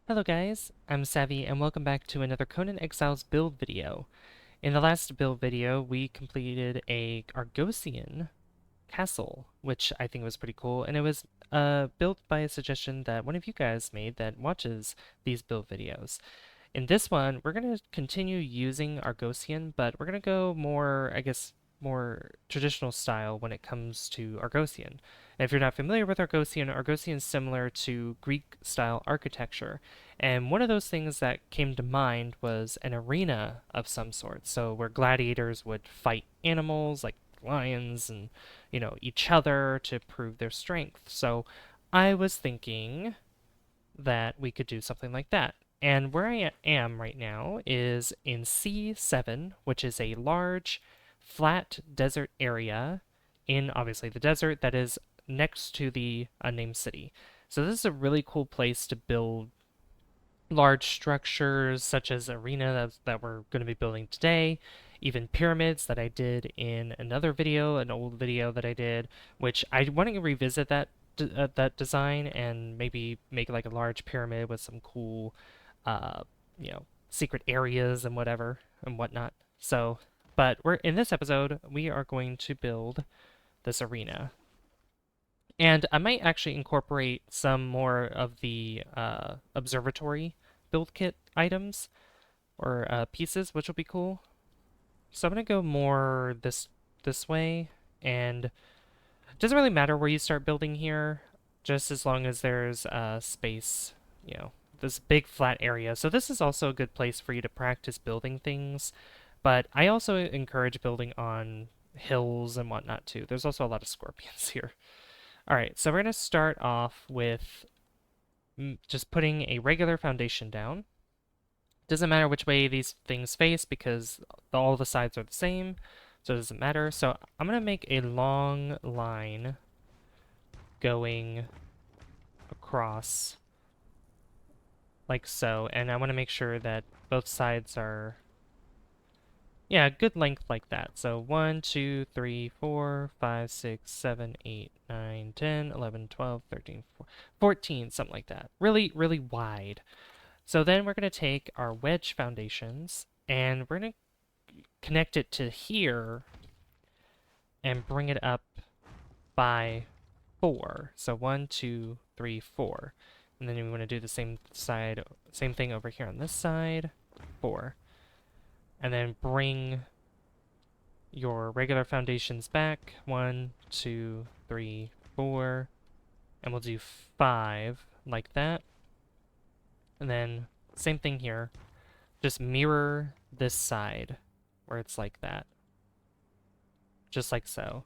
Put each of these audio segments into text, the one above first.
Hello guys, I'm Savvy and welcome back to another Conan Exiles build video. In the last build video, we completed a Argossean castle, which I think was pretty cool, and it was built by a suggestion that one of you guys made that watches these build videos. In this one, we're going to continue using Argossean, but we're going to go more, I guess, more traditional style when it comes to Argossean. And if you're not familiar with Argossean, Argossean is similar to Greek style architecture. And one of those things that came to mind was an arena of some sort. So where gladiators would fight animals like lions and, each other to prove their strength. So I was thinking that we could do something like that. And where I am right now is in C7, which is a large, flat desert area in obviously the desert that is next to the unnamed city. So this is a really cool place to build large structures such as arena that we're going to be building today, even pyramids that I did in another video, an old video that I did, which I want to revisit that design and maybe make like a large pyramid with some cool, uh, secret areas and whatever and whatnot. So, but we're in this episode, we are going to build this arena. And I might actually incorporate some more of the observatory build kit items or pieces, which will be cool. So I'm gonna go more this way, and it doesn't really matter where you start building here, just as long as there's space, this big flat area. So this is also a good place for you to practice building things, but I also encourage building on hills and whatnot too. There's also a lot of scorpions here. All right, so we're gonna start off with just putting a regular foundation down. Doesn't matter which way these things face because all the sides are the same, so it doesn't matter. So I'm going to make a long line going across like so, and I want to make sure that both sides are, yeah, good length like that. So 1, 2, 3, 4, 5, 6, 7, 8, 9, 10, 11, 12, 13, 14, something like that. Really, really wide. So then we're going to take our wedge foundations and we're going to connect it to here and bring it up by 4. So 1, 2, 3, 4. And then we want to do the same thing over here on this side, 4. And then bring your regular foundations back, 1, 2, 3, 4. And we'll do 5 like that. And then same thing here. Just mirror this side where it's like that. Just like so.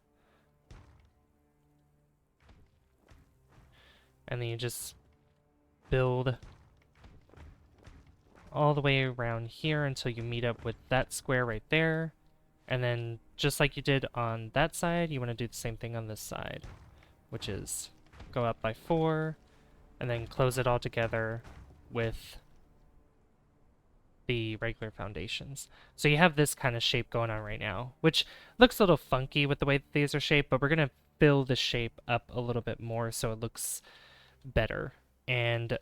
And then you just build all the way around here until you meet up with that square right there. And then just like you did on that side, you want to do the same thing on this side, which is go up by 4 and then close it all together with the regular foundations. So you have this kind of shape going on right now, which looks a little funky with the way that these are shaped, but we're going to fill the shape up a little bit more so it looks better. And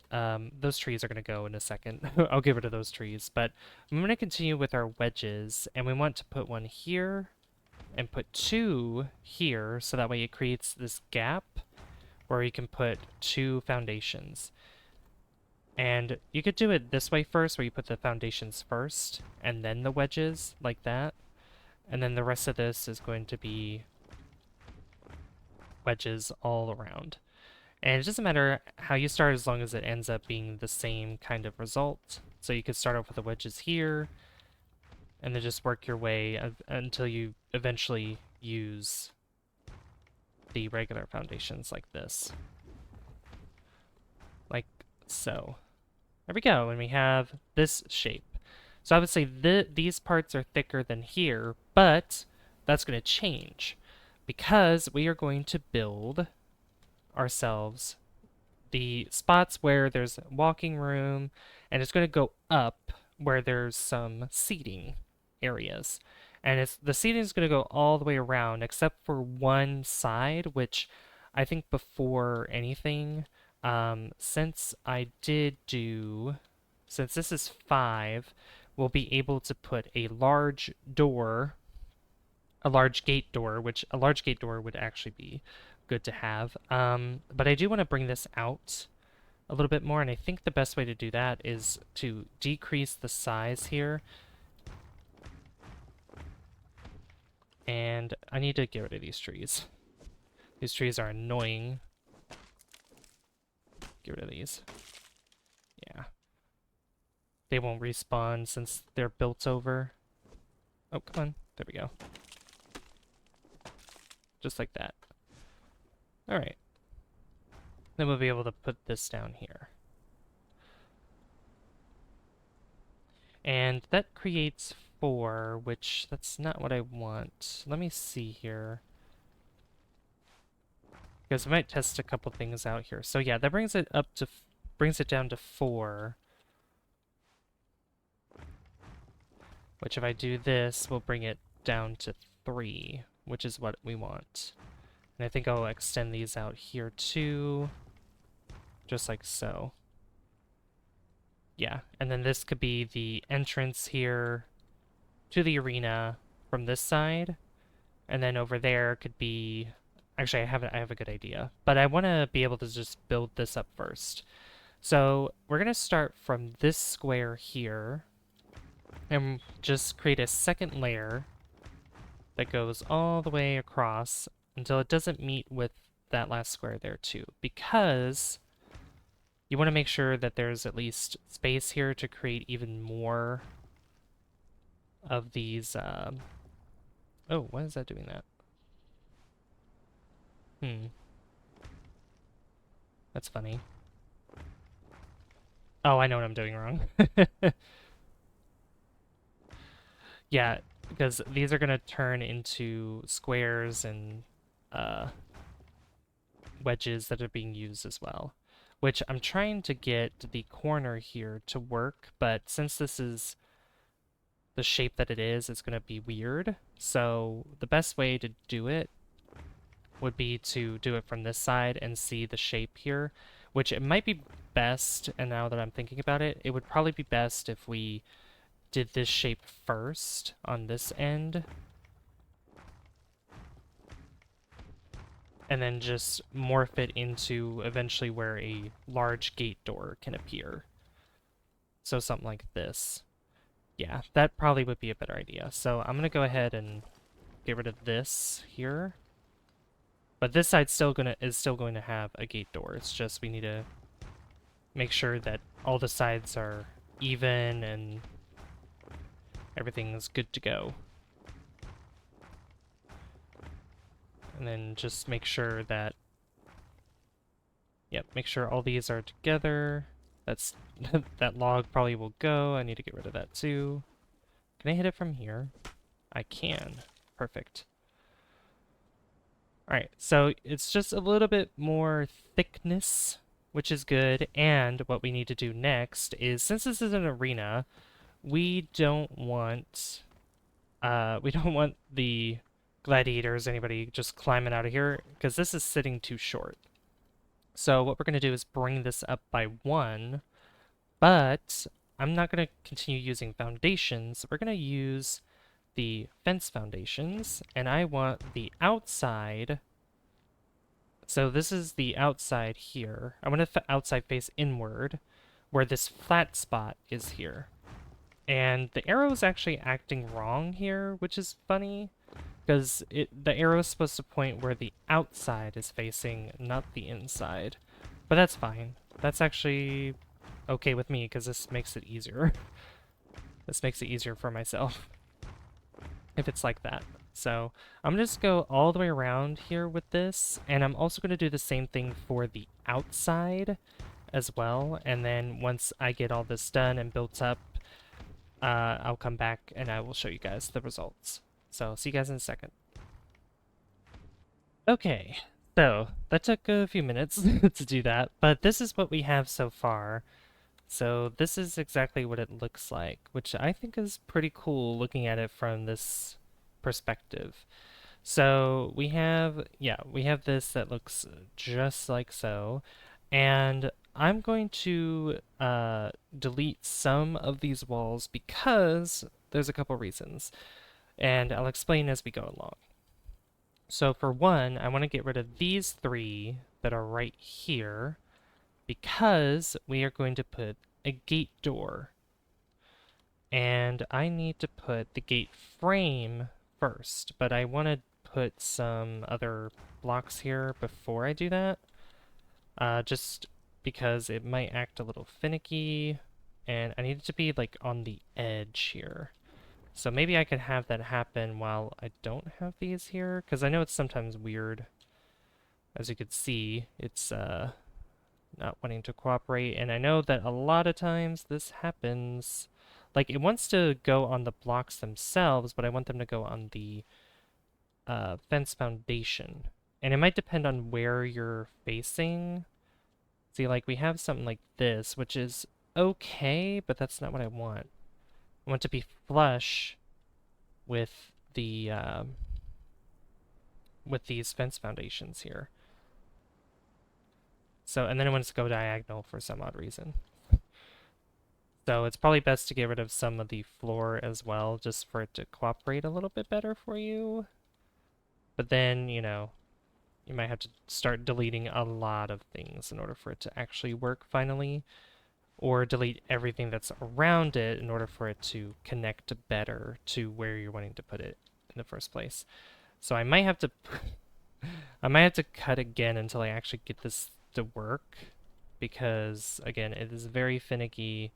those trees are going to go in a second. I'll get rid of those trees, but I'm going to continue with our wedges, and we want to put one here and put 2 here, so that way it creates this gap where you can put 2 foundations. And you could do it this way first, where you put the foundations first, and then the wedges, like that. And then the rest of this is going to be wedges all around. And it doesn't matter how you start as long as it ends up being the same kind of result. So you could start off with the wedges here, and then just work your way until you eventually use the regular foundations like this. Like so. There we go, and we have this shape. So I would say these parts are thicker than here, but that's going to change because we are going to build ourselves the spots where there's walking room, and it's going to go up where there's some seating areas. And the seating is going to go all the way around except for one side, which I think before anything, Since I did do, since this is 5, we'll be able to put a large door, a large gate door, which a large gate door would actually be good to have. But I do want to bring this out a little bit more, and I think the best way to do that is to decrease the size here. And I need to get rid of these trees. These trees are annoying. Get rid of these. Yeah. They won't respawn since they're built over. Oh, come on. There we go. Just like that. Alright. Then we'll be able to put this down here. And that creates 4, which that's not what I want. Let me see here. Because I might test a couple things out here. So yeah, that brings it up to, brings it down to 4. Which if I do this, will bring it down to 3, which is what we want. And I think I'll extend these out here too. Just like so. Yeah, and then this could be the entrance here to the arena from this side. And then over there could be... Actually, I have a good idea. But I want to be able to just build this up first. So we're going to start from this square here. And just create a second layer that goes all the way across until it doesn't meet with that last square there too. Because you want to make sure that there's at least space here to create even more of these... Oh, why is that doing that? That's funny. Oh, I know what I'm doing wrong. Yeah, because these are going to turn into squares and wedges that are being used as well. Which I'm trying to get the corner here to work, but since this is the shape that it is, it's going to be weird. So the best way to do it would be to do it from this side and see the shape here, which it might be best, and now that I'm thinking about it, it would probably be best if we did this shape first on this end, and then just morph it into eventually where a large gate door can appear. So something like this. Yeah, that probably would be a better idea. So I'm gonna go ahead and get rid of this here. But this side is still going to have a gate door. It's just we need to make sure that all the sides are even and everything is good to go. And then just make sure that, yep, make sure all these are together. That's that log probably will go. I need to get rid of that too. Can I hit it from here? I can. Perfect. Alright, so it's just a little bit more thickness, which is good, and what we need to do next is, since this is an arena, we don't want the gladiators, anybody just climbing out of here, because this is sitting too short. So what we're going to do is bring this up by 1, but I'm not going to continue using foundations. We're going to use the fence foundations, and I want the outside. So this is the outside here. I want the outside face inward, where this flat spot is here. And the arrow is actually acting wrong here, which is funny, because the arrow is supposed to point where the outside is facing, not the inside. But that's fine. That's actually okay with me, because this makes it easier. This makes it easier for myself if it's like that. So I'm going to just go all the way around here with this, and I'm also going to do the same thing for the outside as well. And then once I get all this done and built up, I'll come back and I will show you guys the results. So see you guys in a second. Okay, so that took a few minutes to do that, but this is what we have so far. So this is exactly what it looks like, which I think is pretty cool looking at it from this perspective. So we have, yeah, we have this that looks just like so. And I'm going to delete some of these walls because there's a couple reasons, and I'll explain as we go along. So for one, I want to get rid of these three that are right here because we are going to put a gate door. And I need to put the gate frame first, but I want to put some other blocks here before I do that. Just because it might act a little finicky, and I need it to be like on the edge here. So maybe I could have that happen while I don't have these here, because I know it's sometimes weird. As you could see, it's not wanting to cooperate, and I know that a lot of times this happens. Like, it wants to go on the blocks themselves, but I want them to go on the fence foundation. And it might depend on where you're facing. See, like, we have something like this, which is okay, but that's not what I want. I want to be flush with the with these fence foundations here. So, and then I want it to go diagonal for some odd reason. So it's probably best to get rid of some of the floor as well, just for it to cooperate a little bit better for you. But then, you know, you might have to start deleting a lot of things in order for it to actually work finally. Or delete everything that's around it in order for it to connect better to where you're wanting to put it in the first place. So I might have to I might have to cut again until I actually get this to work, because again, it is very finicky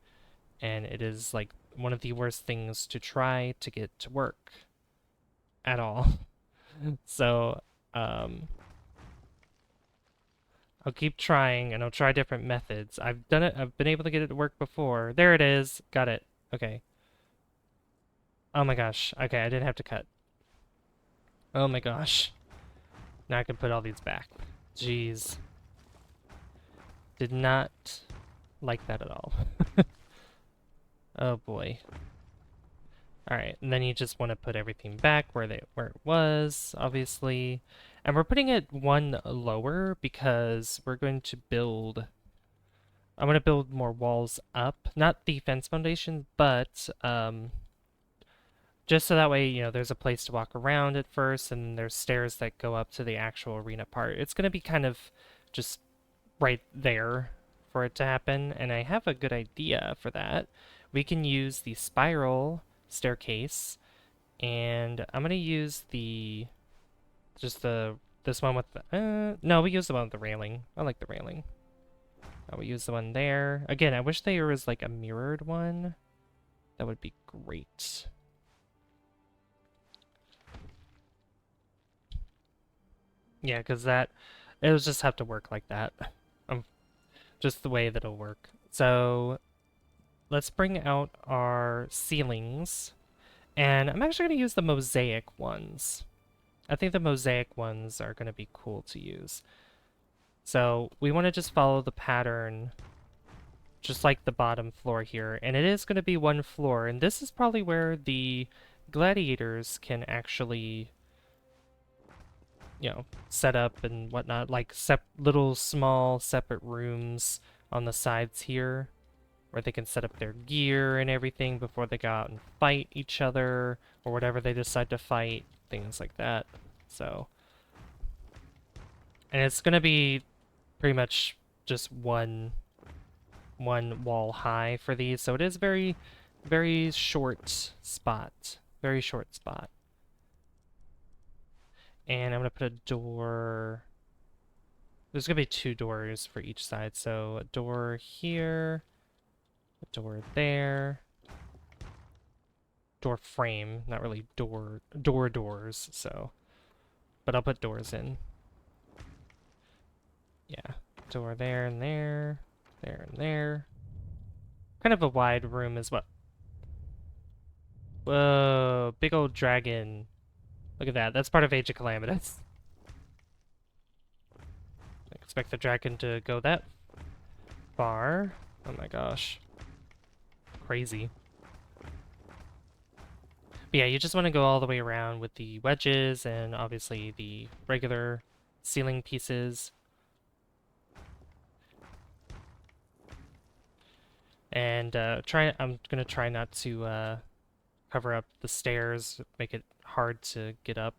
and it is like one of the worst things to try to get to work at all. So I'll keep trying, and I'll try different methods. I've done it. I've been able to get it to work before. There it is. Got it. Okay. Oh my gosh. Okay, I didn't have to cut. Oh my gosh. Now I can put all these back. Jeez. Did not like that at all. Oh boy. Alright, and then you just want to put everything back where it was, obviously. And we're putting it one lower because we're going to build... I'm going to build more walls up. Not the fence foundation, but just so that way, you know, there's a place to walk around at first, and there's stairs that go up to the actual arena part. It's going to be kind of just right there for it to happen, and I have a good idea for that. We can use the spiral staircase, and I'm going to use the... just the... this one with the... no, we use the one with the railing. I like the railing. We use the one there. Again, I wish there was like a mirrored one. That would be great. Yeah, because that... it'll just have to work like that. Just the way that it'll work. So let's bring out our ceilings. And I'm actually going to use the mosaic ones. I think the mosaic ones are going to be cool to use. So we want to just follow the pattern, just like the bottom floor here. And it is going to be one floor. And this is probably where the gladiators can actually, you know, set up and whatnot. Like little small separate rooms on the sides here, where they can set up their gear and everything before they go out and fight each other, or whatever they decide to fight, things like that. So, and it's gonna be pretty much just one wall high for these, so it is very, very short spot. Very short spot. And I'm gonna put a door... there's gonna be 2 doors for each side, so a door here, a door there, door frame, not really doors, so, but I'll put doors in. Yeah, door there and there, there and there. Kind of a wide room as well. Whoa, big old dragon. Look at that, that's part of Age of Calamitas. I expect the dragon to go that far. Oh my gosh. Crazy. But yeah, you just want to go all the way around with the wedges and obviously the regular ceiling pieces. And I'm gonna try not to cover up the stairs, make it hard to get up.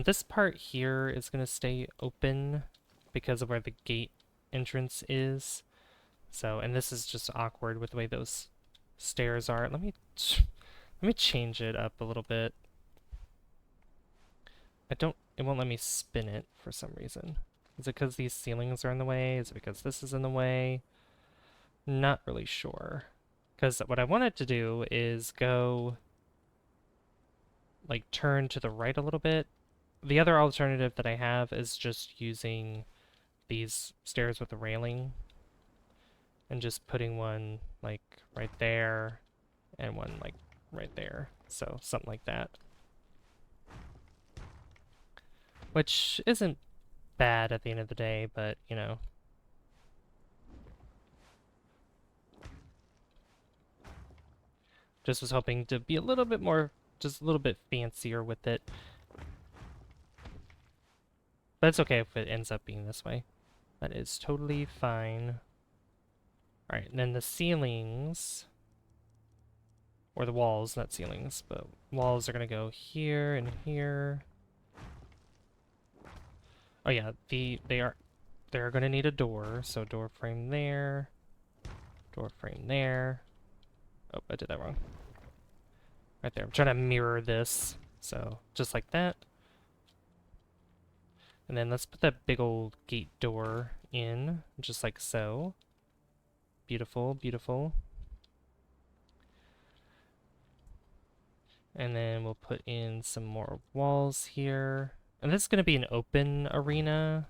This part here is gonna stay open because of where the gate entrance is. So, and this is just awkward with the way those stairs are. Let me change it up a little bit. It won't let me spin it for some reason. Is it because these ceilings are in the way? Is it because this is in the way? Not really sure. Because what I wanted to do is go, like, turn to the right a little bit. The other alternative that I have is just using these stairs with the railing and just putting one, like, right there and one, like, right there. So, something like that. Which isn't bad at the end of the day, but, you know. Just was hoping to be a little bit more, just a little bit fancier with it. But it's okay if it ends up being this way. That is totally fine. Alright, and then the ceilings, or the walls, not ceilings, but walls are gonna go here and here. Oh yeah, they're gonna need a door, so door frame there, door frame there. Oh, I did that wrong. Right there. I'm trying to mirror this, so just like that. And then let's put that big old gate door in, just like so. Beautiful, beautiful. And then we'll put in some more walls here. And this is going to be an open arena.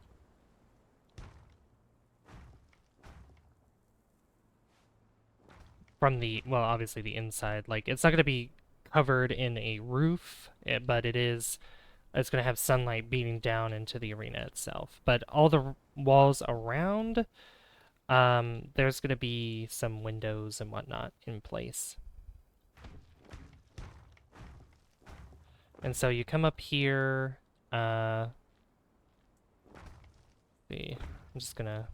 From the, well, obviously the inside. Like, it's not going to be covered in a roof, but it's going to have sunlight beating down into the arena itself. But all the walls around, there's going to be some windows and whatnot in place. And so you come up here, see, I'm just gonna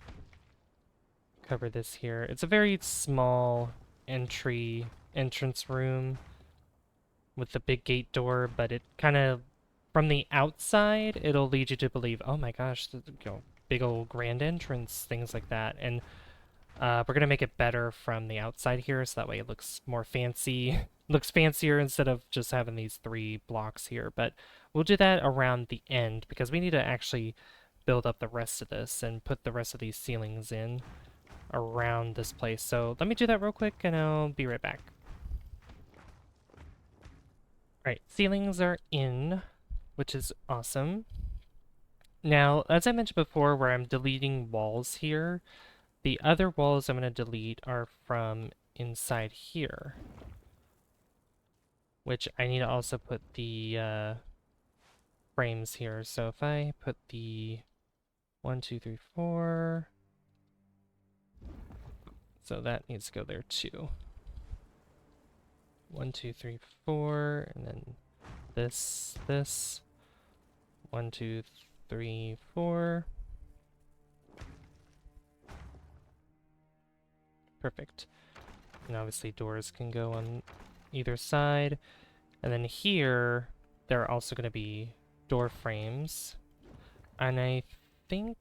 cover this here. It's a very small entrance room with the big gate door, but it kind of, from the outside, it'll lead you to believe, oh my gosh, you know, big old grand entrance, things like that. And we're gonna make it better from the outside here, so that way it looks more fancy, looks fancier instead of just having these 3 blocks here. But we'll do that around the end because we need to actually build up the rest of this and put the rest of these ceilings in around this place. So let me do that real quick and I'll be right back. Alright, ceilings are in, which is awesome. Now, as I mentioned before, where I'm deleting walls here, the other walls I'm going to delete are from inside here, which I need to also put the frames here. So if I put the 1, 2, 3, 4, so that needs to go there too. 1, 2, 3, 4, and then this. 1, 2, 3, 4. Perfect. And obviously doors can go on either side. And then here, there are also going to be door frames. And I think,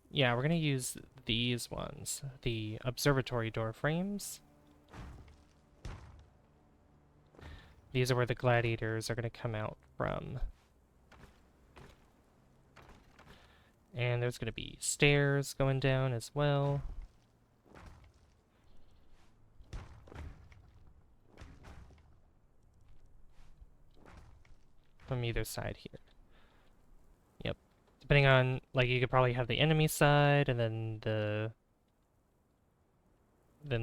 yeah, we're going to use these ones, the observatory door frames. These are where the gladiators are going to come out from. And there's going to be stairs going down as well. From either side here. Yep. Depending on, like, you could probably have the enemy side and then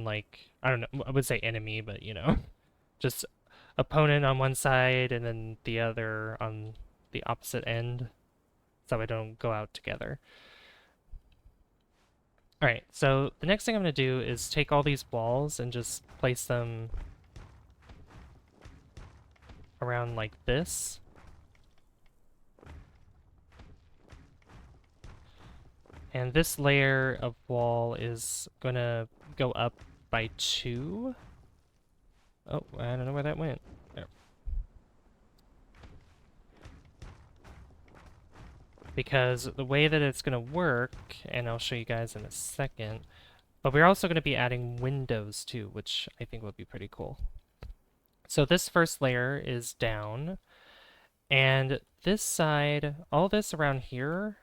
like, I don't know, I would say enemy, but you know, just opponent on one side and then the other on the opposite end, so I don't go out together. Alright, so the next thing I'm going to do is take all these walls and just place them around like this. And this layer of wall is going to go up by 2. Oh, I don't know where that went. There. Because the way that it's going to work, and I'll show you guys in a second, but we're also going to be adding windows too, which I think would be pretty cool. So this first layer is down, and this side, all this around here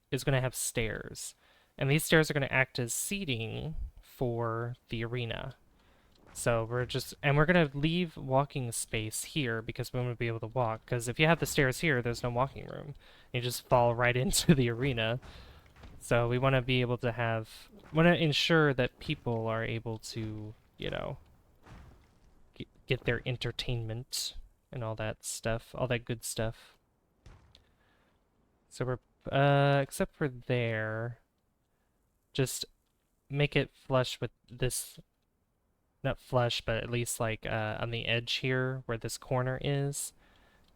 is going to have stairs. And these stairs are going to act as seating for the arena. So we're going to leave walking space here because we want to be able to walk. Because if you have the stairs here, there's no walking room. You just fall right into the arena. So we want to be able to want to ensure that people are able to, you know, get their entertainment and all that stuff, all that good stuff. So we're, except for there, just make it flush with this, not flush, but at least like on the edge here where this corner is.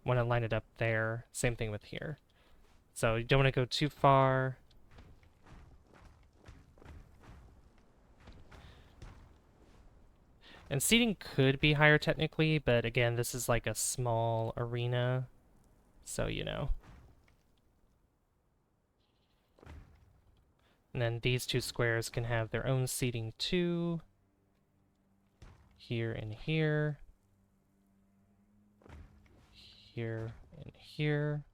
Want to line it up there. Same thing with here. So you don't want to go too far. And seating could be higher technically, but again, this is like a small arena, so you know. And then these two squares can have their own seating too. Here and here. Here and here.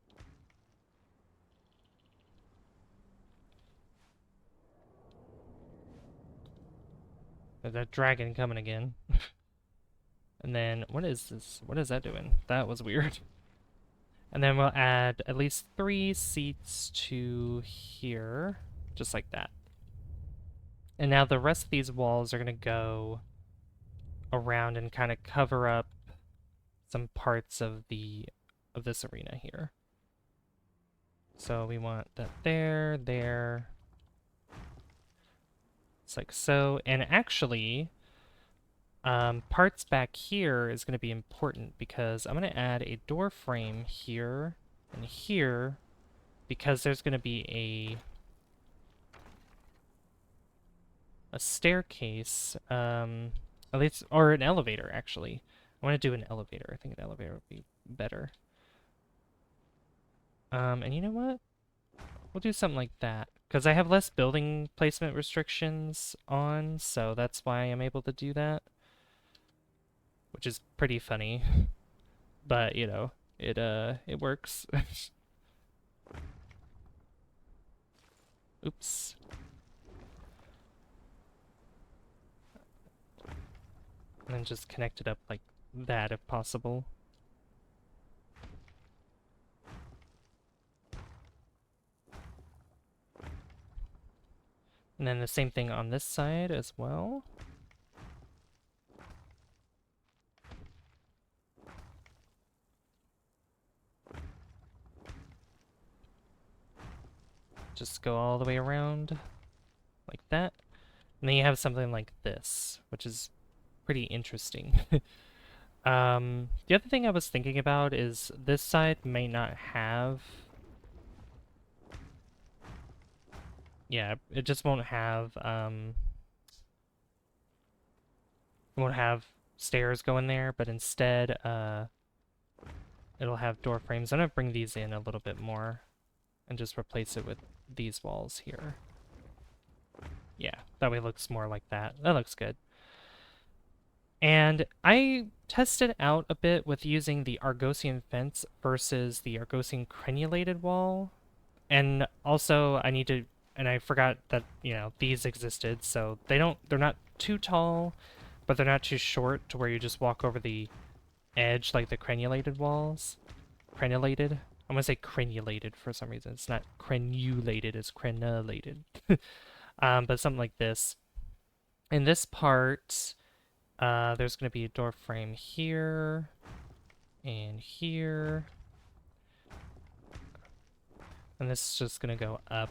There's that dragon coming again. And then, what is this? What is that doing? That was weird. And then we'll add at least 3 seats to here, just like that. And now the rest of these walls are going to go around and kind of cover up some parts of this arena here. So we want that there, there. It's like so. And actually, parts back here is going to be important because I'm going to add a door frame here and here because there's going to be a staircase, at least, or an elevator actually. I want to do an elevator. I think an elevator would be better. And you know what? We'll do something like that because I have less building placement restrictions on, so that's why I'm able to do that. Which is pretty funny, but you know, it works. Oops. And then just connect it up like that if possible. And then the same thing on this side as well. Just go all the way around like that. And then you have something like this, which is pretty interesting. The other thing I was thinking about is this side may not have... Yeah, it just won't have stairs going there, but instead, it'll have door frames. I'm gonna bring these in a little bit more and just replace it with these walls here. Yeah, that way it looks more like that. That looks good. And I tested out a bit with using the Argossean fence versus the Argossean crenulated wall. And also and I forgot that, you know, these existed, so they're not too tall, but they're not too short to where you just walk over the edge like the crenulated walls. Crenulated? I'm gonna say crenulated for some reason. It's not crenulated, it's crenulated. But something like this. In this part, there's gonna be a door frame here, and here. And this is just gonna go up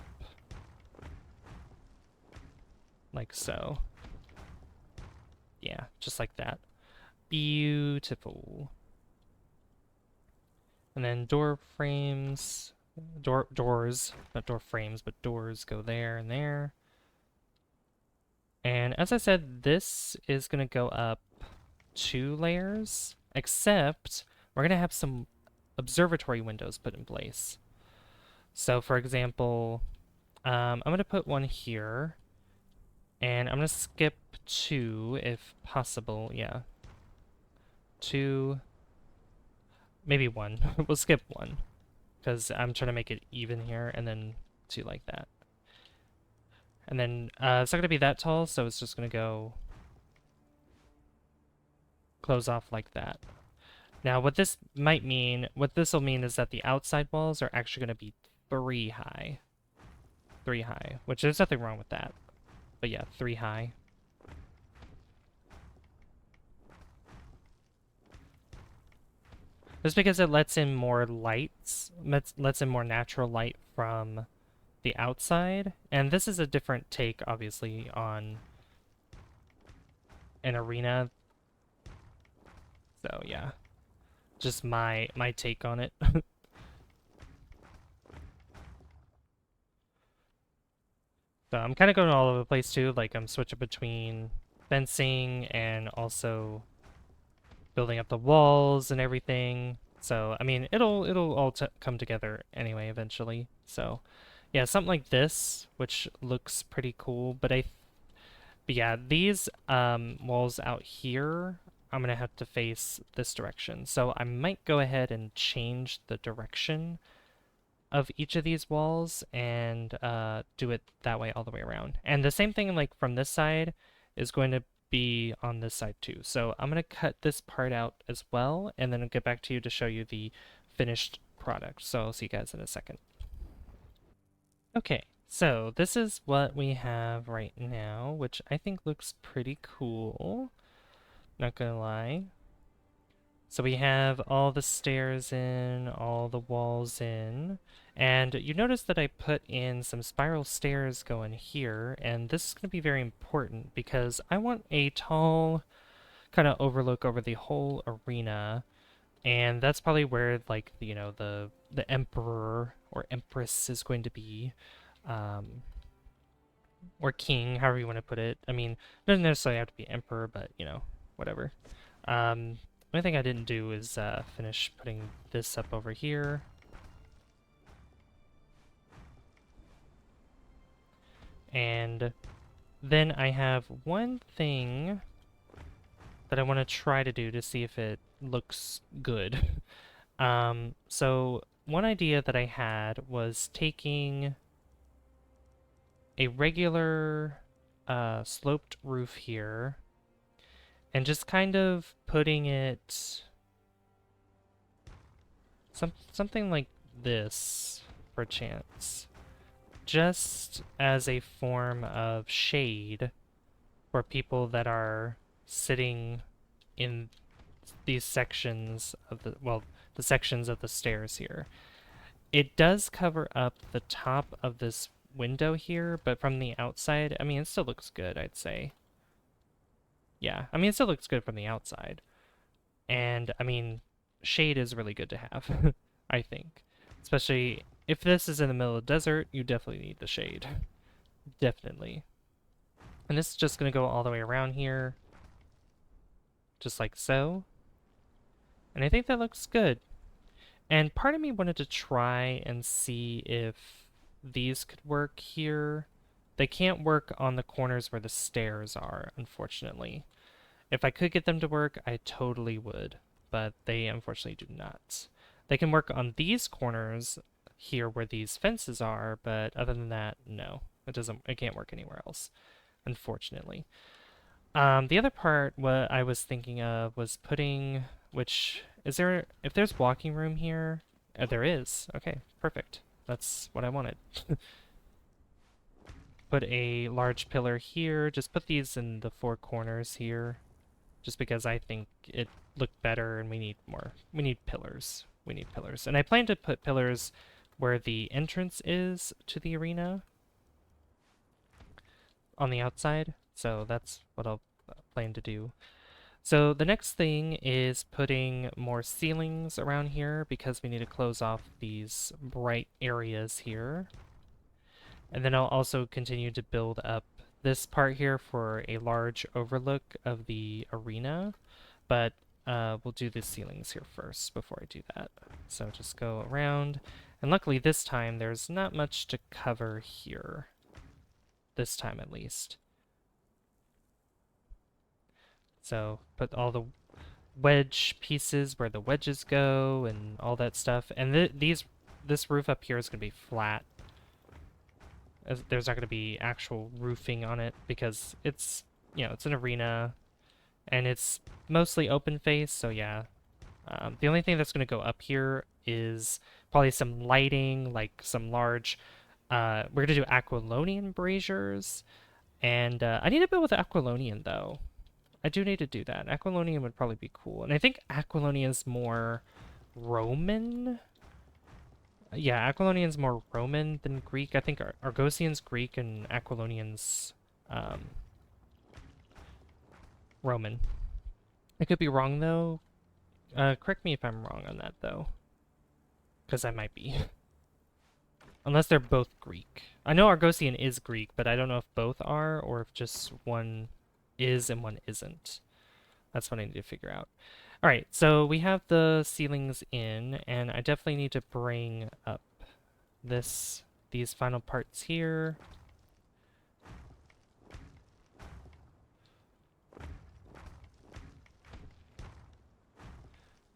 like so. Yeah, just like that. Beautiful. And then door frames, doors, not door frames, but doors go there and there. And as I said, this is going to go up 2 layers, except we're going to have some observatory windows put in place. So for example, I'm going to put one here, and I'm going to skip 2 if possible. Yeah. 2, maybe 1. We'll skip 1, because I'm trying to make it even here, and then 2 like that. And then it's not going to be that tall, so it's just going to go close off like that. Now, what this will mean is that the outside walls are actually going to be 3 high. 3 high, which there's nothing wrong with that. But yeah, 3 high. Just because it lets in more lights, lets in more natural light from the outside. And this is a different take, obviously, on an arena. So yeah, just my take on it. So I'm kind of going all over the place too, like I'm switching between fencing and also building up the walls and everything. So I mean, it'll all come together anyway eventually. So yeah, something like this, which looks pretty cool. But yeah, these walls out here, I'm gonna have to face this direction. So I might go ahead and change the direction of each of these walls and do it that way all the way around. And the same thing like from this side is going to be on this side too. So I'm going to cut this part out as well, and then I'll get back to you to show you the finished product. So I'll see you guys in a second. Okay, so this is what we have right now, which I think looks pretty cool. Not gonna lie. So we have all the stairs in, all the walls in, and you notice that I put in some spiral stairs going here, and this is going to be very important because I want a tall kind of overlook over the whole arena, and that's probably where, like, you know, the emperor or empress is going to be, or king, however you want to put it. I mean, it doesn't necessarily have to be emperor, but, you know, whatever. Only thing I didn't do is finish putting this up over here. And then I have one thing that I want to try to do to see if it looks good. So one idea that I had was taking a regular sloped roof here and just kind of putting it something like this, perchance, just as a form of shade for people that are sitting in these sections of the sections of the stairs here. It does cover up the top of this window here, but from the outside, I mean, it still looks good, I'd say. Yeah, I mean, it still looks good from the outside. And, I mean, shade is really good to have, I think. Especially if this is in the middle of the desert, you definitely need the shade. Definitely. And this is just going to go all the way around here. Just like so. And I think that looks good. And part of me wanted to try and see if these could work here. They can't work on the corners where the stairs are, unfortunately. If I could get them to work, I totally would, but they unfortunately do not. They can work on these corners here where these fences are, but other than that, no. It can't work anywhere else, unfortunately. The other part, what I was thinking of was putting, if there's walking room here, there is. Okay, perfect. That's what I wanted. Put a large pillar here. Just put these in the 4 corners here. Just because I think it looked better and we need more. We need pillars. We need pillars. And I plan to put pillars where the entrance is to the arena on the outside. So that's what I'll plan to do. So the next thing is putting more ceilings around here because we need to close off these bright areas here. And then I'll also continue to build up this part here for a large overlook of the arena, but we'll do the ceilings here first before I do that. So just go around, and luckily this time there's not much to cover here. This time at least. So put all the wedge pieces where the wedges go and all that stuff. And this roof up here is going to be flat. There's not going to be actual roofing on it because it's, you know, it's an arena and it's mostly open face. So yeah, the only thing that's going to go up here is probably some lighting, like some large, we're going to do Aquilonian braziers. And I need to build with Aquilonian though. I do need to do that. Aquilonian would probably be cool. And I think Aquilonian is more Roman. Yeah, Aquilonian's more Roman than Greek. I think Argossean's Greek and Aquilonian's Roman. I could be wrong though. Correct me if I'm wrong on that though. Because I might be. Unless they're both Greek. I know Argossean is Greek, but I don't know if both are or if just one is and one isn't. That's what I need to figure out. All right, so we have the ceilings in, and I definitely need to bring up these final parts here.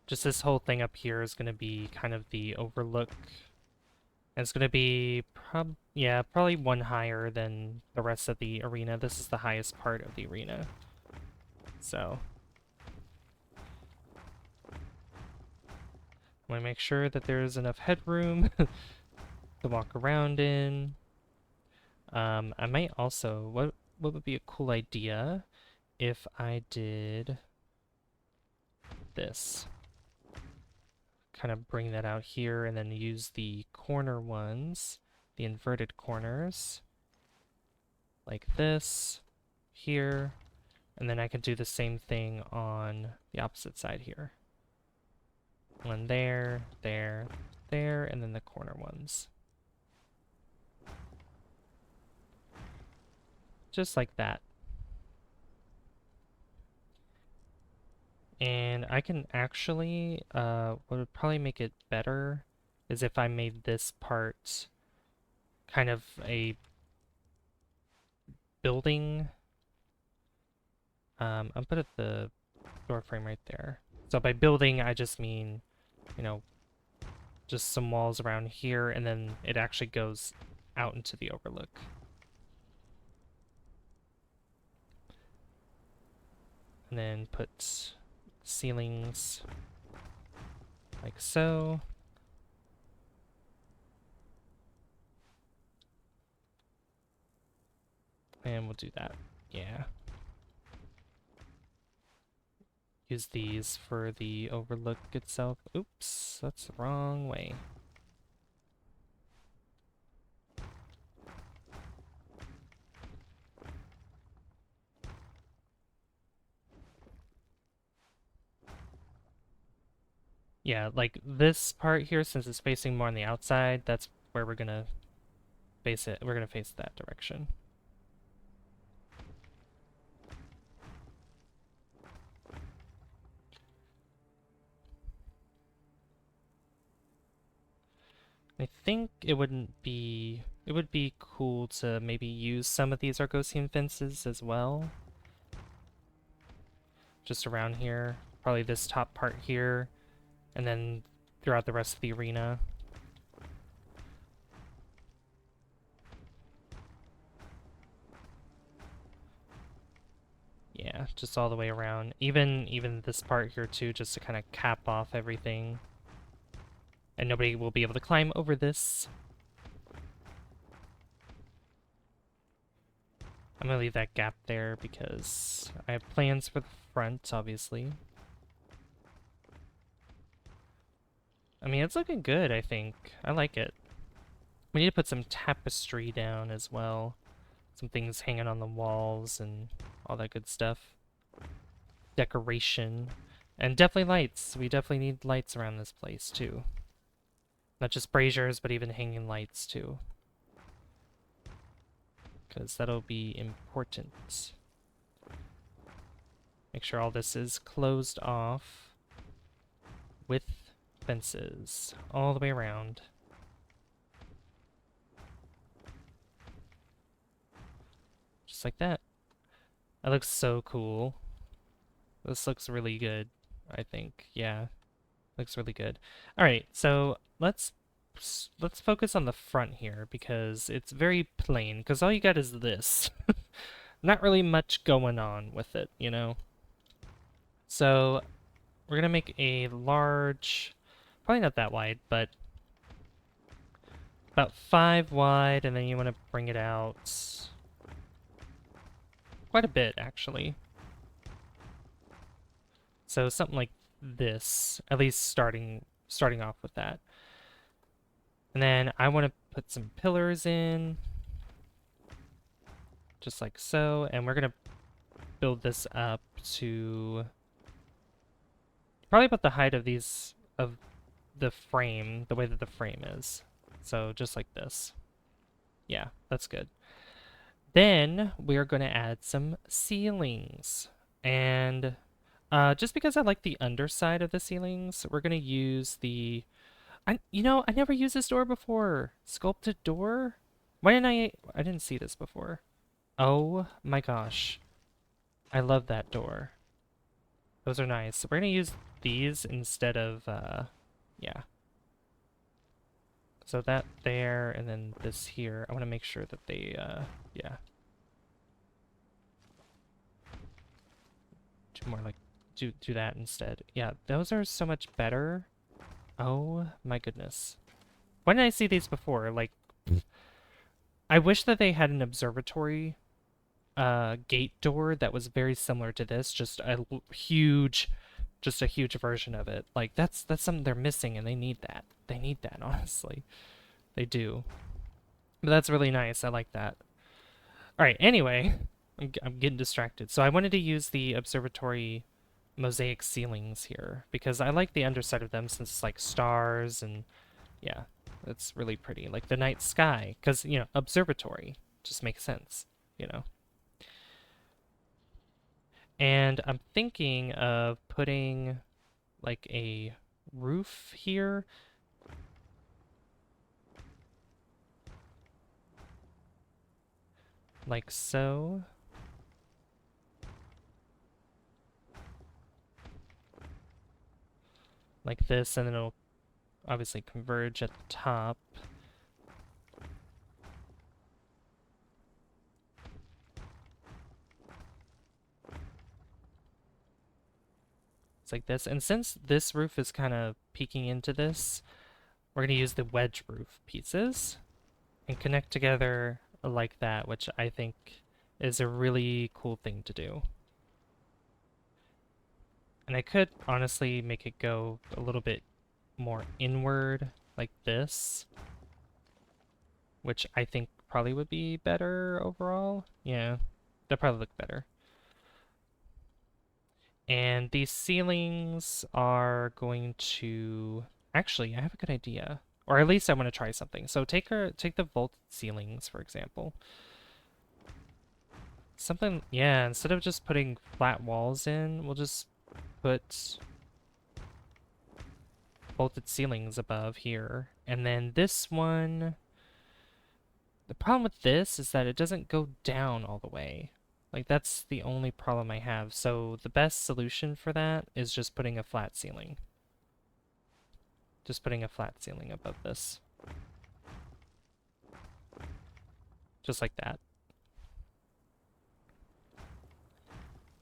Just this whole thing up here is going to be kind of the overlook. And it's going to be probably one higher than the rest of the arena. This is the highest part of the arena. So I want to make sure that there's enough headroom to walk around in. I might also, what would be a cool idea if I did this? Kind of bring that out here and then use the corner ones, the inverted corners, like this, here, and then I can do the same thing on the opposite side here. One there, there, there, and then the corner ones. Just like that. And I can actually, what would probably make it better is if I made this part kind of a building. I'll put the door frame right there. So by building, I just mean, you know, just some walls around here, and then it actually goes out into the overlook. And then put ceilings like so. And we'll do that. Yeah. Use these for the overlook itself. Oops, that's the wrong way. Yeah, like this part here, since it's facing more on the outside, that's where we're gonna face it. We're gonna face that direction. I think it would be cool to maybe use some of these Argossean fences as well. Just around here. Probably this top part here. And then throughout the rest of the arena. Yeah, just all the way around. Even this part here too, just to kind of cap off everything. And nobody will be able to climb over this. I'm gonna leave that gap there because I have plans for the front, obviously. I mean, it's looking good, I think. I like it. We need to put some tapestry down as well. Some things hanging on the walls and all that good stuff. Decoration. And definitely lights. We definitely need lights around this place, too. Not just braziers, but even hanging lights, too. because that'll be important. Make sure all this is closed off with fences all the way around. Just like that. That looks so cool. This looks really good, I think. Yeah, looks really good. All right, so let's focus on the front here because it's very plain, because all you got is this. Not really much going on with it, you know? So we're gonna make a large, probably not that wide, but about 5 wide, and then you want to bring it out quite a bit, actually. So something like this, at least starting off with that. And then I want to put some pillars in, just like so, and we're gonna build this up to probably about the height of the frame, the way that the frame is. So just like this. Yeah, that's good. Then we're going to add some ceilings. And just because I like the underside of the ceilings, we're going to use the... I never used this door before. Sculpted door? Why didn't I didn't see this before. Oh my gosh. I love that door. Those are nice. So we're going to use these instead of, yeah. So that there, and then this here. I want to make sure that they, yeah. Do more like, do that instead. Yeah, those are so much better. Oh my goodness. Why didn't I see these before? Like, I wish that they had an observatory gate door that was very similar to this, just a huge version of it. Like that's something they're missing, and they need that. They need that, honestly. They do. But that's really nice. I like that. All right, anyway, I'm getting distracted. So I wanted to use the observatory mosaic ceilings here because I like the underside of them since it's like stars and yeah, it's really pretty. Like the night sky, because, you know, observatory just makes sense, you know. And I'm thinking of putting like a roof here. Like so. Like this, and then it'll obviously converge at the top. It's like this. And since this roof is kind of peeking into this, we're going to use the wedge roof pieces and connect together like that, which I think is a really cool thing to do. And I could honestly make it go a little bit more inward like this, which I think probably would be better overall. Yeah, that'd probably look better. And these ceilings are going to... Actually, I have a good idea. Or at least I want to try something. So take the vaulted ceilings, for example. Something, yeah, instead of just putting flat walls in, we'll just put vaulted ceilings above here. And then this one, the problem with this is that it doesn't go down all the way. Like, that's the only problem I have. So the best solution for that is just putting a flat ceiling. Just putting a flat ceiling above this. Just like that.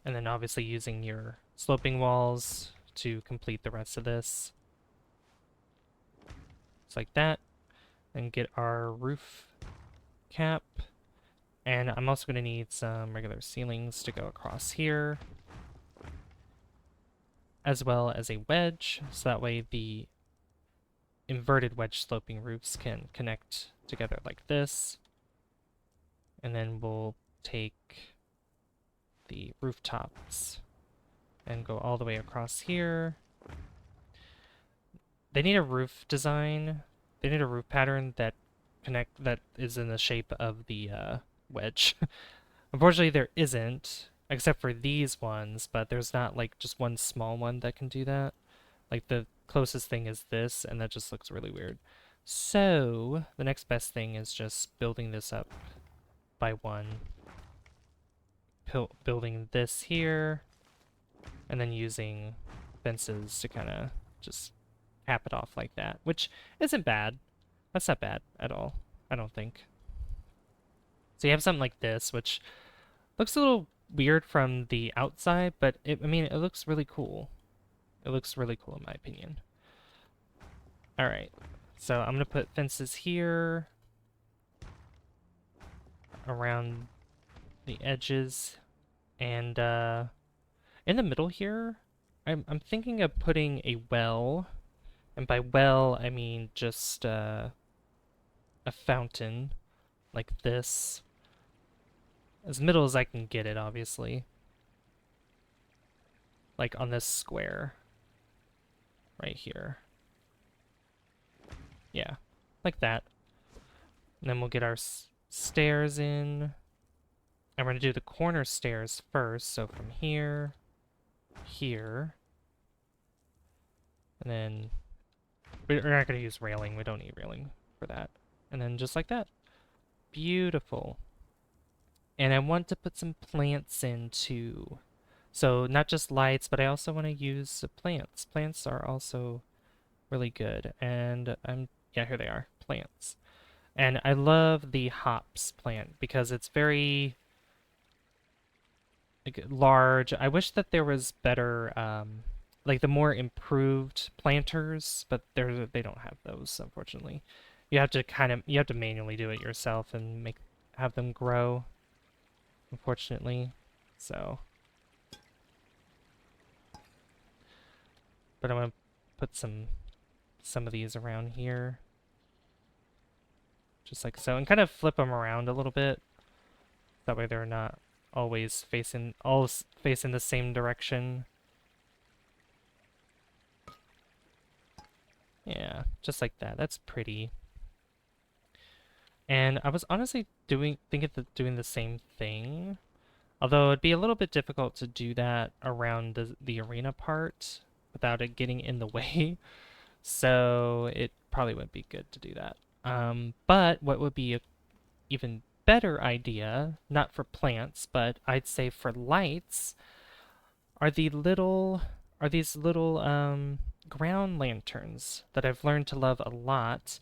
And then obviously using your sloping walls to complete the rest of this. Just like that. And get our roof cap. And I'm also going to need some regular ceilings to go across here, as well as a wedge, so that way the inverted wedge sloping roofs can connect together like this. And then we'll take the rooftops and go all the way across here. They need a roof design. They need a roof pattern that is in the shape of the wedge. Unfortunately, there isn't, except for these ones, but there's not like just one small one that can do that. Like the closest thing is this, and that just looks really weird. So the next best thing is just building this up by one. Building this here, and then using fences to kind of just cap it off like that, which isn't bad. That's not bad at all, I don't think. So you have something like this, which looks a little weird from the outside, but I mean, it looks really cool. It looks really cool in my opinion. All right, so I'm gonna put fences here around the edges, and in the middle here, I'm thinking of putting a well, and by well I mean just a fountain like this, as middle as I can get it, obviously. Like on this square right here. Yeah, like that. And then we'll get our stairs in. And we're going to do the corner stairs first. So from here, here. And then we're not going to use railing. We don't need railing for that. And then just like that. Beautiful. And I want to put some plants in too. So not just lights, but I also want to use plants. Plants are also really good. And yeah, here they are, plants. And I love the hops plant because it's very like large. I wish that there was better, like the more improved planters, but they don't have those, unfortunately. You have to manually do it yourself and have them grow, unfortunately. So, but I'm gonna put some of these around here, just like so, and kind of flip them around a little bit. That way they're not always facing the same direction. Yeah, just like that. That's pretty. And I was honestly thinking of doing the same thing, although it'd be a little bit difficult to do that around the arena part without it getting in the way. So it probably wouldn't be good to do that. But what would be a even better idea, not for plants, but I'd say for lights, are these little ground lanterns that I've learned to love a lot.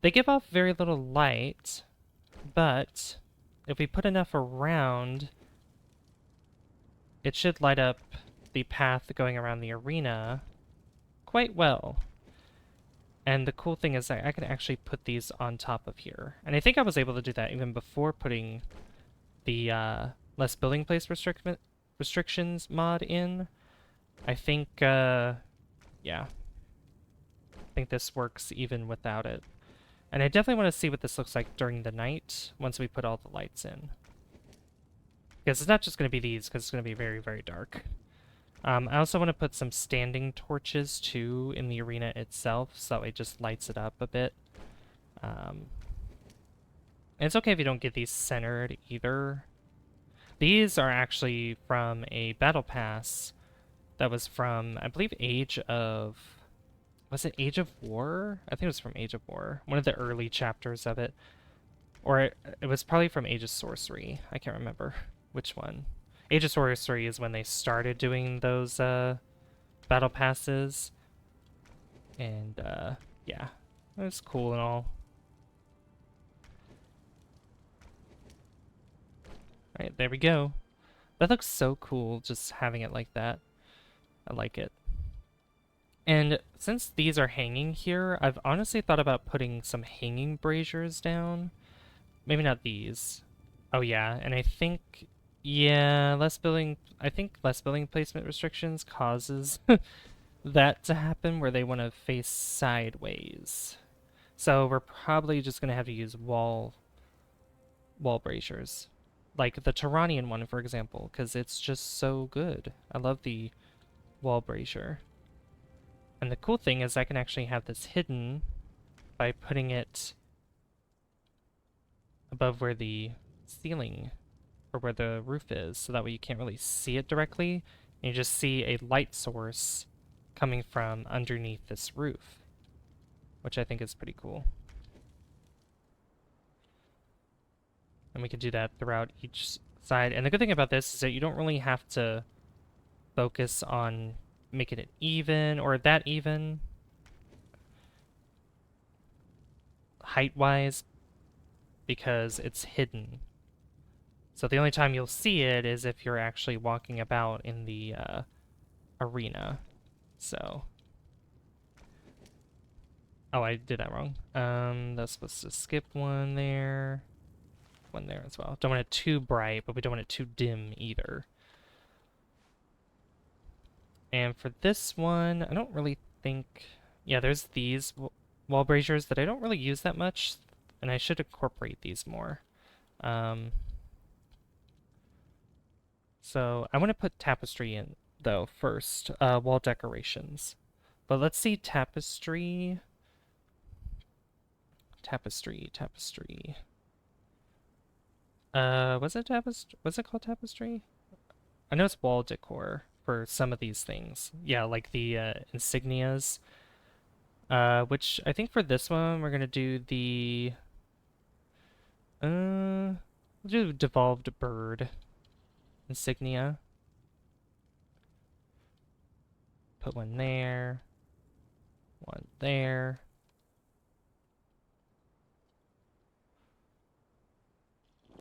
They give off very little light, but if we put enough around, it should light up the path going around the arena quite well. And the cool thing is that I can actually put these on top of here. And I think I was able to do that even before putting the less building place restrictions mod in. I think, yeah. I think this works even without it. And I definitely want to see what this looks like during the night once we put all the lights in. Because it's not just going to be these, because it's going to be very, very dark. I also want to put some standing torches, too, in the arena itself, so that way it just lights it up a bit. And it's okay if you don't get these centered, either. These are actually from a battle pass that was from, I believe, Age of... Was it Age of War? I think it was from Age of War. One of the early chapters of it. Or it was probably from Age of Sorcery. I can't remember which one. Age of Sorcery is when they started doing those battle passes. And yeah, it was cool and all. Alright, there we go. That looks so cool, just having it like that. I like it. And since these are hanging here, I've honestly thought about putting some hanging braziers down. Maybe not these. Oh yeah, and I think, yeah, I think less building placement restrictions causes that to happen where they want to face sideways. So we're probably just going to have to use wall braziers. Like the Turanian one, for example, because it's just so good. I love the wall brazier. And the cool thing is I can actually have this hidden by putting it above where the ceiling or where the roof is, so that way you can't really see it directly. And you just see a light source coming from underneath this roof, which I think is pretty cool. And we can do that throughout each side. And the good thing about this is that you don't really have to focus on making it even or that even height-wise because it's hidden. So the only time you'll see it is if you're actually walking about in the arena. So, oh, I did that wrong. That's supposed to skip one there as well. Don't want it too bright, but we don't want it too dim either. And for this one, I don't really think... Yeah, there's these wall braziers that I don't really use that much, and I should incorporate these more. So I want to put tapestry in, though, first. Wall decorations. But let's see tapestry. Tapestry. Was it tapestry? Was it called tapestry? I know it's wall decor for some of these things. Yeah, like the insignias. Which I think for this one we're gonna do the we'll do devolved bird insignia. Put one there. One there.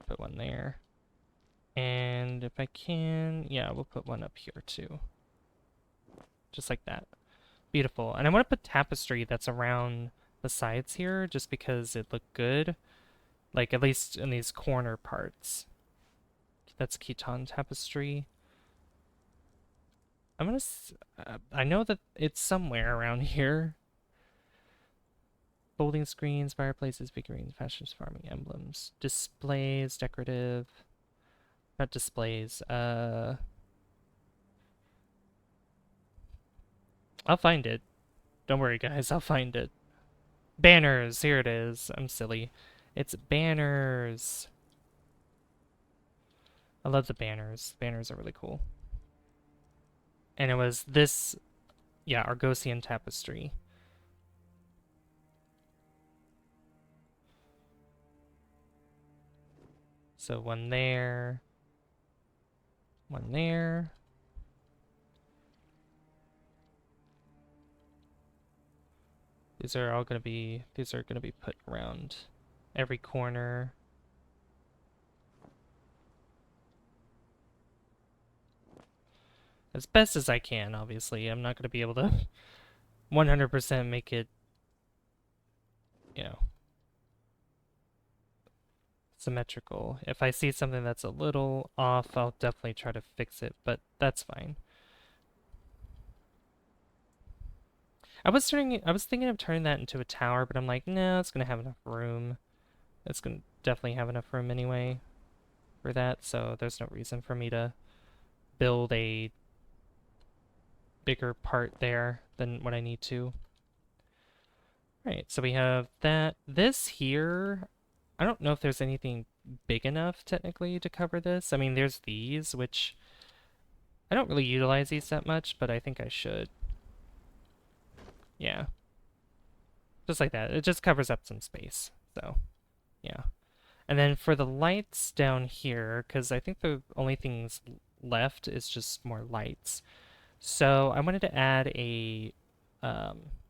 Put one there. And if I can, yeah, we'll put one up here too. Just like that. Beautiful. And I want to put tapestry that's around the sides here just because it looked good. Like, at least in these corner parts. That's Khitan tapestry. I'm gonna... I know that it's somewhere around here. Folding screens, fireplaces, figurines, fashions, farming emblems. Displays, decorative... Not displays, I'll find it. Don't worry, guys, I'll find it. Banners, here it is. I'm silly. It's banners. I love the banners. Banners are really cool. And it was this, yeah, Argossean tapestry. So one there. One there. These are gonna be put around every corner. As best as I can, obviously. I'm not gonna be able to 100% make it, you know, symmetrical. If I see something that's a little off, I'll definitely try to fix it, but that's fine. I was thinking of turning that into a tower, but I'm like, no, it's gonna have enough room. It's gonna definitely have enough room anyway for that, so there's no reason for me to build a bigger part there than what I need to. Right, so we have that. This here, I don't know if there's anything big enough technically to cover this. I mean, there's these, which I don't really utilize these that much, but I think I should. Yeah. Just like that. It just covers up some space. So, yeah. And then for the lights down here, because I think the only things left is just more lights. So I wanted to add a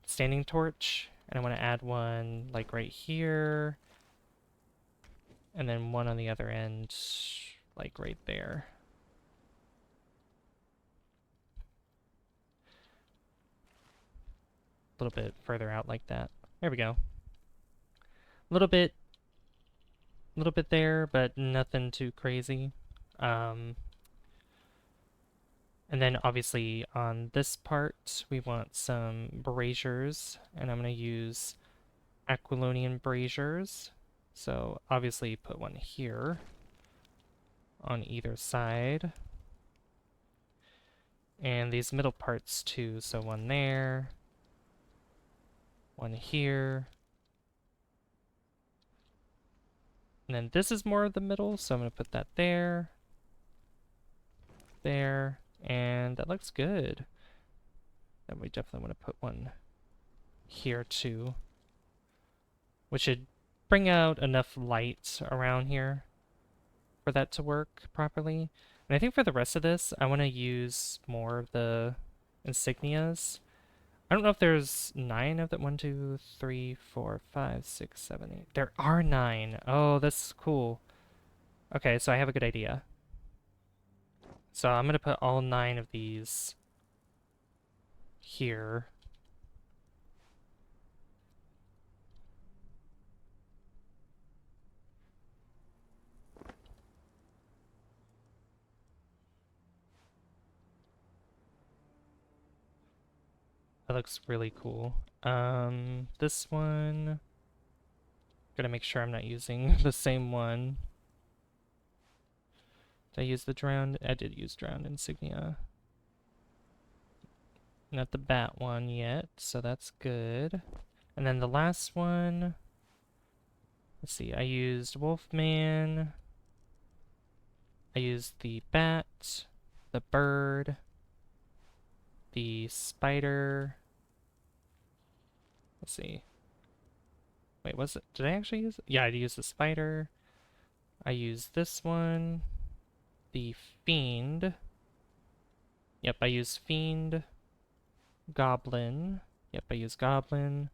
standing torch, and I want to add one like right here, and then one on the other end, like right there. A little bit further out like that. There we go. A little bit there, but nothing too crazy. And then obviously on this part, we want some braziers, and I'm going to use Aquilonian braziers. So obviously put one here on either side. And these middle parts too, so one there, one here, And then this is more of the middle, so I'm going to put that there, there, and that looks good. Then we definitely want to put one here too, which should bring out enough light around here for that to work properly. And I think for the rest of this, I want to use more of the insignias. I don't know if there's 9 of them. 1, 2, 3, 4, 5, 6, 7, 8. There are 9. Oh, that's cool. Okay, so I have a good idea. So I'm going to put all 9 of these here. That looks really cool. This one, gotta make sure I'm not using the same one. Did I use the drowned? I did use drowned insignia. Not the bat one yet, so that's good. And then the last one, let's see, I used Wolfman. I used the bat, the bird, the spider. Let's see. Wait, was it? Did I actually use it? Yeah, I used the spider. I used this one. The fiend. Yep, I used fiend. Goblin. Yep, I used goblin.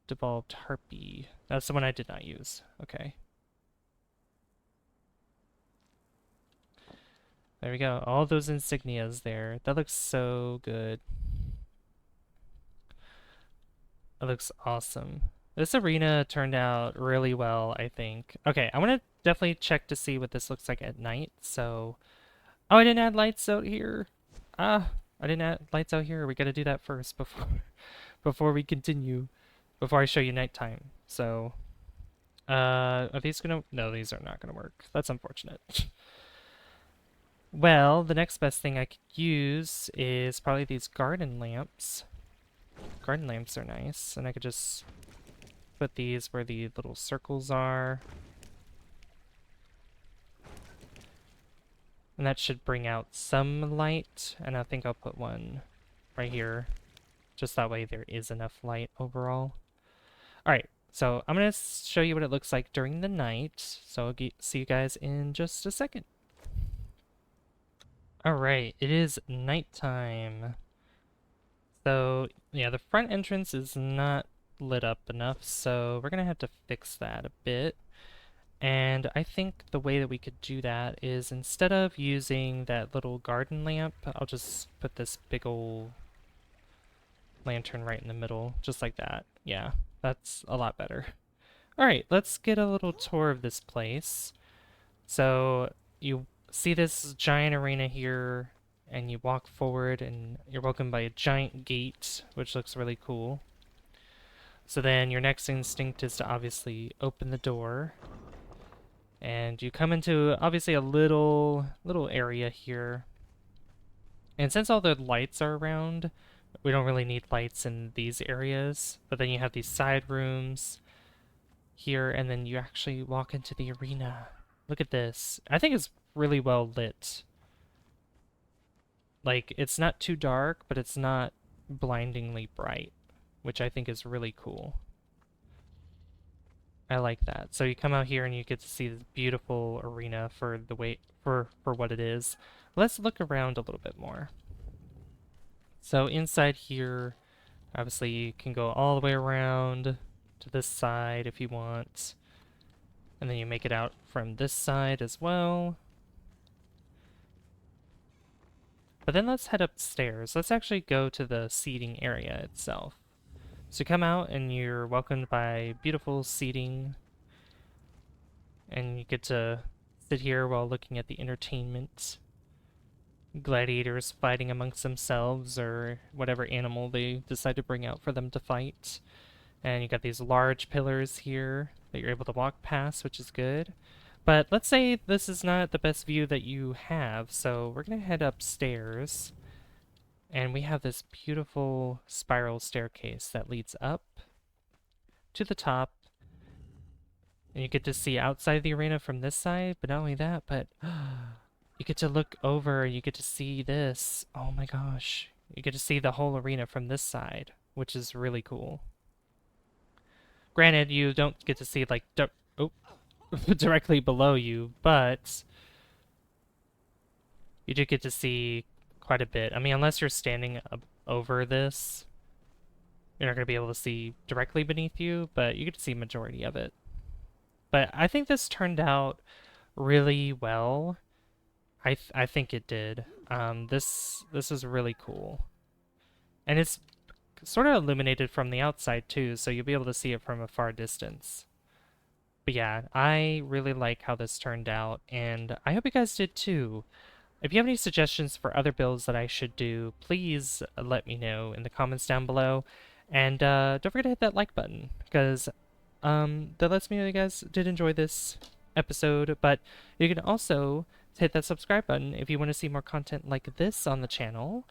Devolved harpy. That's the one I did not use. Okay. There we go. All those insignias there. That looks so good. It looks awesome. This arena turned out really well, I think. Okay, I want to definitely check to see what this looks like at night. So, oh, I didn't add lights out here. Ah, I didn't add lights out here. We got to do that first before we continue. Before I show you nighttime. So, are these gonna? No, these are not gonna work. That's unfortunate. Well, the next best thing I could use is probably these garden lamps. Garden lamps are nice, and I could just put these where the little circles are. And that should bring out some light, and I think I'll put one right here. Just that way there is enough light overall. Alright, so I'm going to show you what it looks like during the night. So I'll see you guys in just a second. Alright, it is nighttime. So, yeah, the front entrance is not lit up enough, so we're going to have to fix that a bit. And I think the way that we could do that is instead of using that little garden lamp, I'll just put this big old lantern right in the middle, just like that. Yeah, that's a lot better. Alright, let's get a little tour of this place. So, you see this giant arena here, and you walk forward, and you're welcomed by a giant gate, which looks really cool. So then your next instinct is to obviously open the door. And you come into obviously a little area here. And since all the lights are around, we don't really need lights in these areas. But then you have these side rooms here, and then you actually walk into the arena. Look at this. I think it's really well lit. Like, it's not too dark, but it's not blindingly bright, which I think is really cool. I like that. So you come out here and you get to see this beautiful arena for the way for what it is. Let's look around a little bit more. So inside here, obviously you can go all the way around to this side if you want. And then you make it out from this side as well. But then let's head upstairs. Let's actually go to the seating area itself. So you come out and you're welcomed by beautiful seating. And you get to sit here while looking at the entertainment. Gladiators fighting amongst themselves or whatever animal they decide to bring out for them to fight. And you got these large pillars here that you're able to walk past, which is good. But let's say this is not the best view that you have, so we're going to head upstairs. And we have this beautiful spiral staircase that leads up to the top. And you get to see outside the arena from this side, but not only that, but you get to look over, you get to see this. Oh my gosh. You get to see the whole arena from this side, which is really cool. Granted, you don't get to see like directly below you, but you do get to see quite a bit. I mean, unless you're standing up over this, you're not going to be able to see directly beneath you, but you get to see majority of it. But I think this turned out really well. I think it did. This is really cool. And it's sort of illuminated from the outside too, so you'll be able to see it from a far distance. But yeah, I really like how this turned out, and I hope you guys did too. If you have any suggestions for other builds that I should do, please let me know in the comments down below. And don't forget to hit that like button, because that lets me know you guys did enjoy this episode. But you can also hit that subscribe button if you want to see more content like this on the channel.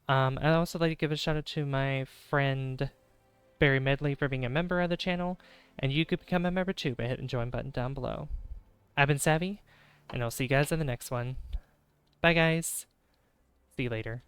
I'd also like to give a shout out to my friend Barry Medley for being a member of the channel, and you could become a member too by hitting the join button down below. I've been Savvy, and I'll see you guys in the next one. Bye guys. See you later.